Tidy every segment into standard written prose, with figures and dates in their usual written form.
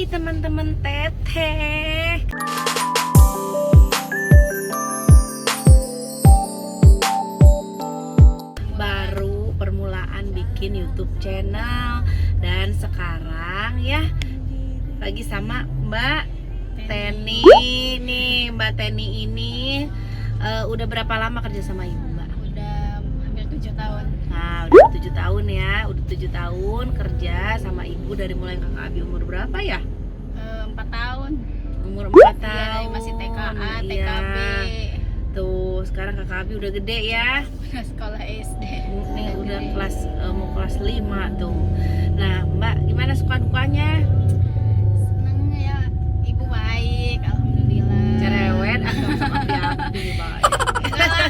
Hai teman-teman teteh. Baru permulaan bikin YouTube channel dan sekarang ya lagi sama Mbak Teni nih. Mbak Teni ini udah berapa lama kerja sama Ibu, Mbak? Udah hampir 7 tahun. Nah, udah 7 tahun ya. Udah 7 tahun kerja sama Ibu dari mulai Kakak Abi umur berapa ya? 4 tahun. Umur 4 Iya, tahun. masih TKA, TKB. Iya. Tuh, sekarang Kakak Abi udah gede ya. Udah sekolah SD. Nih udah kelas mau kelas 5 tuh. Nah, Mbak, gimana suka dukanya? Seneng ya, ibu baik, alhamdulillah. Cerewet atau sama Abi baik? Enggak lah,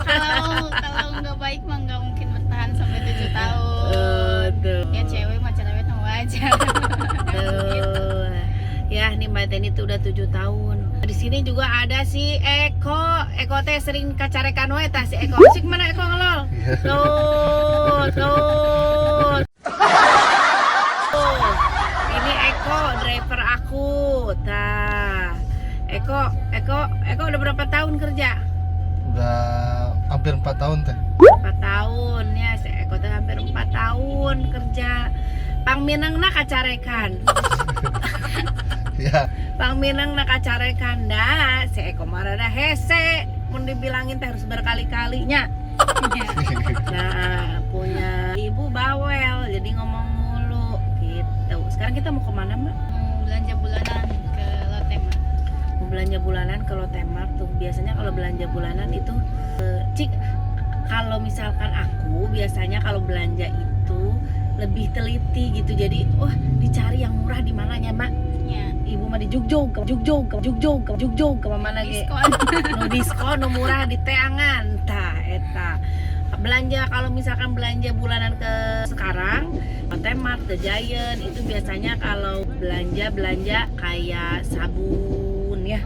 kalau nggak baik mah nggak mungkin bertahan sampai 7 tahun. Tuh. Ya cewek mah cerewet mah wajar. Tuh. Ya, nih Mbak Teni tuh udah 7 tahun. Di sini juga ada si Eko. Eko teh sering kacarekan we tah si Eko. Sik mana Eko ngelol? Tuh. Ini Eko, driver aku. Tah. Eko udah berapa tahun kerja? Udah hampir 4 tahun teh. 4 tahun ya, si Eko teh hampir 4 tahun kerja. Pangminangna kacarekan. Ya, Pangminangna kacarekan dah. Si Eko marada hese. Mun dibilangin teh harus berkali-kalinya. Nah, punya ibu bawel, jadi ngomong mulu gitu. Sekarang kita mau kemana, Mbak? Mau belanja bulanan ke Lotemart. Mau belanja bulanan ke Lotemart tuh. Biasanya kalau belanja bulanan itu kalau misalkan aku biasanya kalau belanja itu lebih teliti gitu. Jadi, dicari yang murah di mananya, Mbak. Ya. Ibu mah di jugjog kemana ge? Diskon. No diskon, no murah di teangan, tah eta. Belanja kalau misalkan belanja bulanan ke sekarang, Lotemart, ke Giant itu biasanya kalau belanja kayak sabun ya,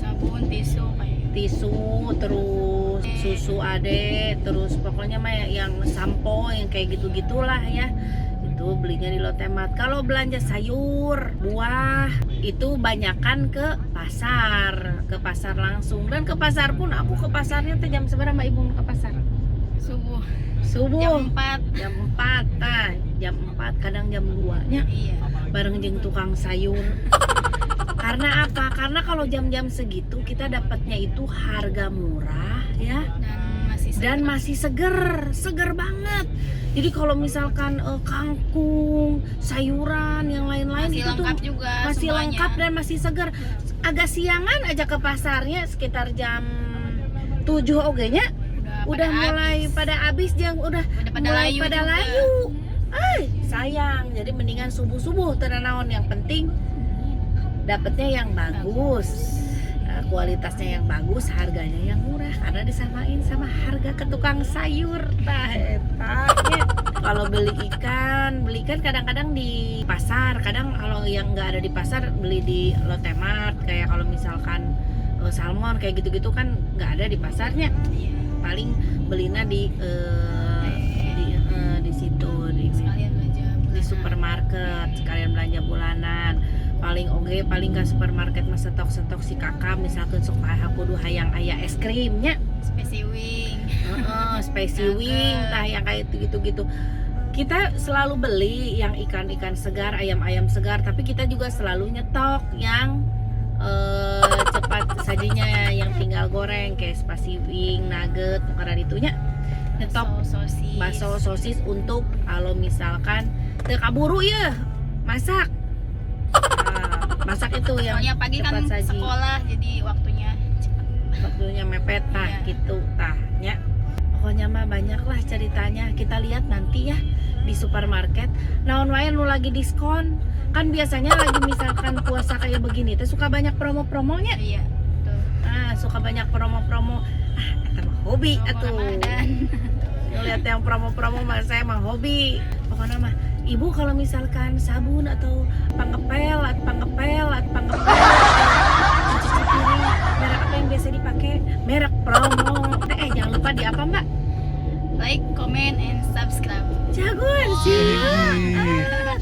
Sabun, tisu kayak tisu, terus susu ade, terus pokoknya mah yang sampo yang kayak gitu-gitulah ya. Itu belinya di Lotemart. Kalau belanja sayur, buah itu banyakan ke pasar langsung. Dan ke pasar pun aku ke pasarnya teh jam seberapa Ibu ke pasar? Subuh. jam 4. Jam 4 tah. Jam 4 kadang jam 2 nya. Iya. Bareng jeung tukang sayur. Karena apa? Karena kalau jam-jam segitu kita dapatnya itu harga murah ya. Dan masih seger banget. Jadi kalau misalkan kangkung, sayuran, yang lain-lain masih itu tuh lengkap juga masih semuanya. lengkap dan masih seger. Agak siangan aja ke pasarnya sekitar jam 7 ogenya udah mulai pada habis, yang udah mulai layu pada juga. layu. Sayang. Jadi mendingan subuh tenanawan, yang penting dapatnya yang bagus. Kualitasnya yang bagus, harganya yang murah karena disamain sama harga ke tukang sayur. Nah, etanya. Kalau beli ikan kadang-kadang di pasar, kadang kalau yang nggak ada di pasar beli di Lotemart. Kayak kalau misalkan salmon kayak gitu-gitu kan nggak ada di pasarnya. Paling belinya di situ di supermarket sekalian belanja bulanan. Paling ke supermarket mah stok si kakak misalkan sok kudu hayang aya es krimnya, Spicy wing. Spicy wing tah yang kayak gitu. Kita selalu beli yang ikan segar, ayam segar, tapi kita juga selalu nyetok yang cepat sajinya, yang tinggal goreng kayak spicy wing, nugget, karena itunya nyetok bakso sosis untuk kalau misalkan teu kaburu ya masak. Masak itu yang soalnya pagi kan cepat saji. Sekolah jadi waktunya mepet tah Iya. gitu tahnya. Pokoknya mah banyak lah ceritanya. Kita lihat nanti ya di supermarket naon wae nu lagi diskon. Kan biasanya lagi misalkan puasa kayak begini teh suka banyak promo-promonya. Iya, betul. Suka banyak promo-promo. Eta mah hobi atuh. Ngeliat yang promo-promo mah saya mah hobi. Pokoknya mah Ibu kalau misalkan sabun atau pangepel atau cuci piring, merek apa yang biasa dipakai? Merek promo. Jangan lupa di apa, Mbak? Like, comment, and subscribe. Jagoan sih.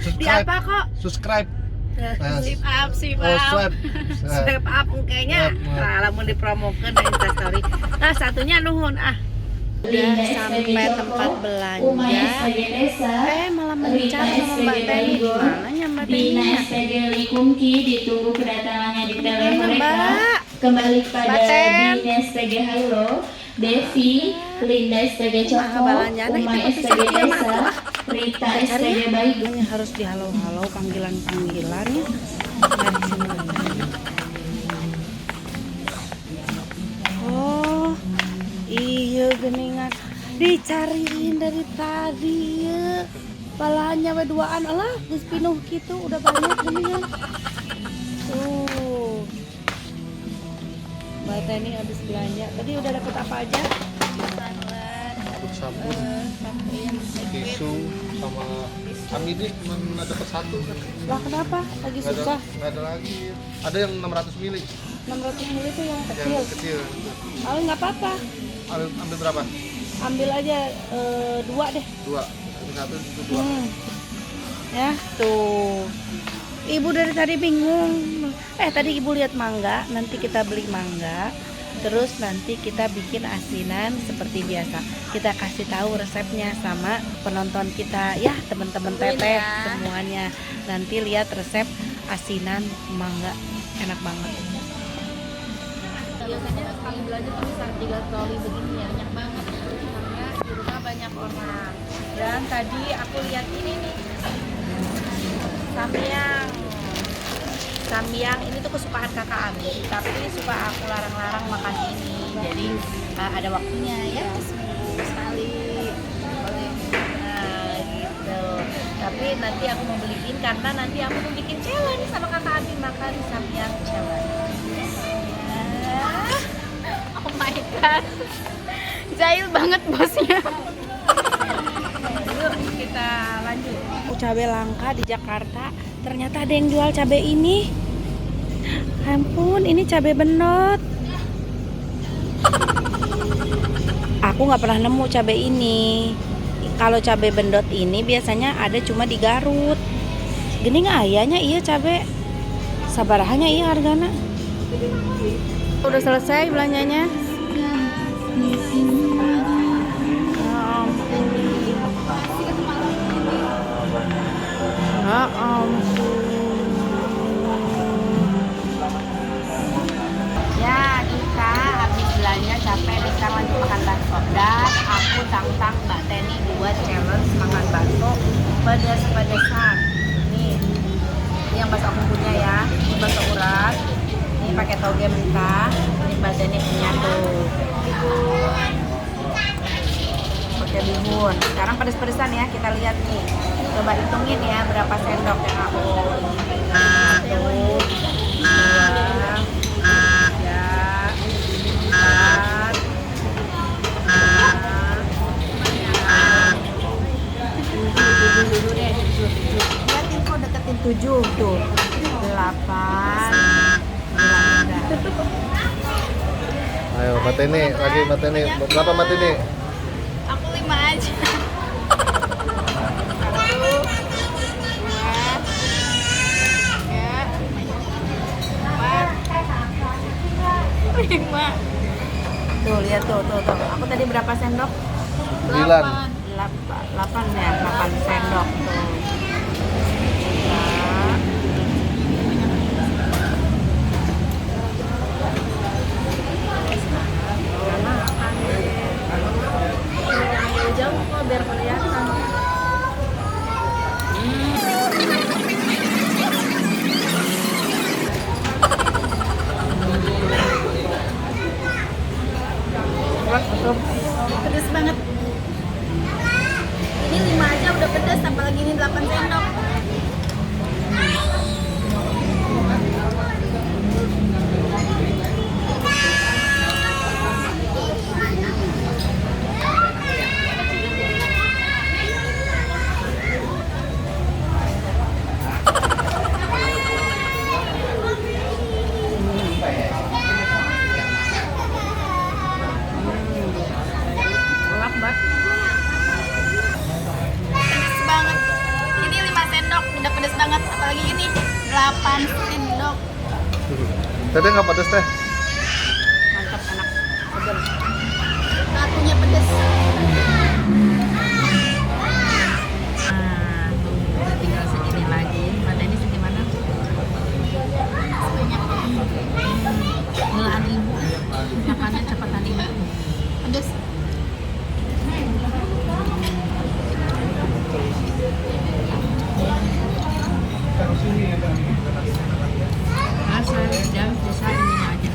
Di Subscribe. apa kok? Subscribe. Sweep Oh, up. swipe. Step up kayaknya lamun dipromokeun di Instastory. Nah, satunya nuhun udah sampai tempat belanja. Malah mencar sama Mbak Teni. Di mananya Mbak Teni? Bina SPG Likumki ditunggu kedatangannya di tele mereka. Mbak. Kembali kepada Baten. Bina SPG Halo, Devi, Linda SPG Coko, balanjana Umay itu SPG bisa dia Desa, Rita SPG Baik. Ini harus dihalau-halau panggilan-panggilannya. Oh, iya geningan dicariin dari tadi ya. Palanya berduaan, alah geus pinuh gitu udah banyak geningan. Tuh. Mbak Teni habis belanja. Tadi udah dapat apa aja? Sabun, tisu, sama Amidi cuma dapat satu. Lah kenapa? Lagi susah. Nggak ada lagi. Ada yang 600 mili. 600 ml itu yang kecil. Yang kecil. Oh nggak apa-apa. Ambil berapa? Ambil aja 2 deh. 2. Satu itu 2. Ya tuh. Ibu dari tadi bingung. Tadi ibu lihat mangga. Nanti kita beli mangga. Terus nanti kita bikin asinan seperti biasa. Kita kasih tahu resepnya sama penonton kita ya, teman-teman teteh semuanya. Nanti lihat resep asinan mangga, enak banget. Biasanya sekali belanja tuh bisa 3 troli begini ya, banyak banget. Karena di rumah banyak orang. Dan tadi aku lihat ini nih, samyang ini tuh kesukaan kakak Ami, tapi suka aku larang-larang makan ini. Jadi ada waktunya ya, seminggu sekali. Nah gitu. Tapi nanti aku mau beliin karena nanti aku mau bikin challenge sama kakak Ami makan samyang challenge. Oh my god. Jahil banget bosnya. Yuk kita lanjut. Cabai langka di Jakarta. Ternyata ada yang jual cabai ini. Ampun, ini cabai benot. Aku nggak pernah nemu cabai ini. Kalau cabai bendot ini biasanya ada cuma di Garut. Gini nggak ayahnya iya cabai. Sabarahannya iya hargana. Udah selesai belanjanya. Ya ampun. Ya kita habis belanja capek nih, sekarang lanjut makan bakso. Dan aku tantang Mbak Teni buat challenge makan bakso pedas-pedesan. Nih, ini yang bakso aku punya ya. Ini bakso urat. Ini pakai toge mentah. Ini Mbak Teni punya tuh. Pakai bihun. Sekarang pedes-pedesan ya, kita lihat nih. Coba hitungin ya berapa sendok yang aku ini. 1, 2, 3, 4, 7 dulu deh. Lihatin kok deketin 7 tuh. 8. Ayo, Mbak Teni, lagi Mbak Teni. Berapa Mbak Teni? Aku 5 aja. 5. Tuh lihat tuh. Aku tadi berapa sendok? 9. 8 ya, 8 sendok tuh. Jauh kok biar kelihatan. Pedes banget. Ini 5 aja udah pedes, apalagi ini 8. sendok. Teteh nggak pedes teh? Mantap, enak, seger. Satunya pedes. Nah, tuh udah tinggal segini lagi. Mata ini segimana? Banyak. Ngelaan ibu. Makannya cepatan ibu. Pedes. Rasa dan bisa ini aja.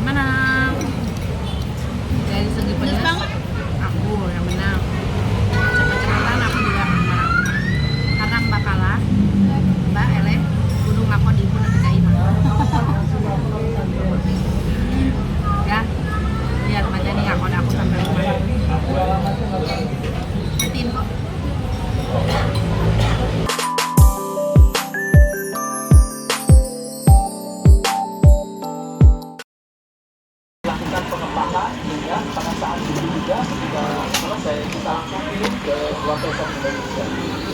Menang. Dari segi Pedes pedas, banget. aku yang menang. Cepet-cepetan aku juga menang. Karena Mbak kalah, Mbak Eleh kudu ngakon ibu nanti ka imah. Ya, lihat Mbak Jani ngakon aku sampai rumah. Matiin kok. Pada saat itu juga sudah selesai kita langsung kirim ke keluarga Indonesia.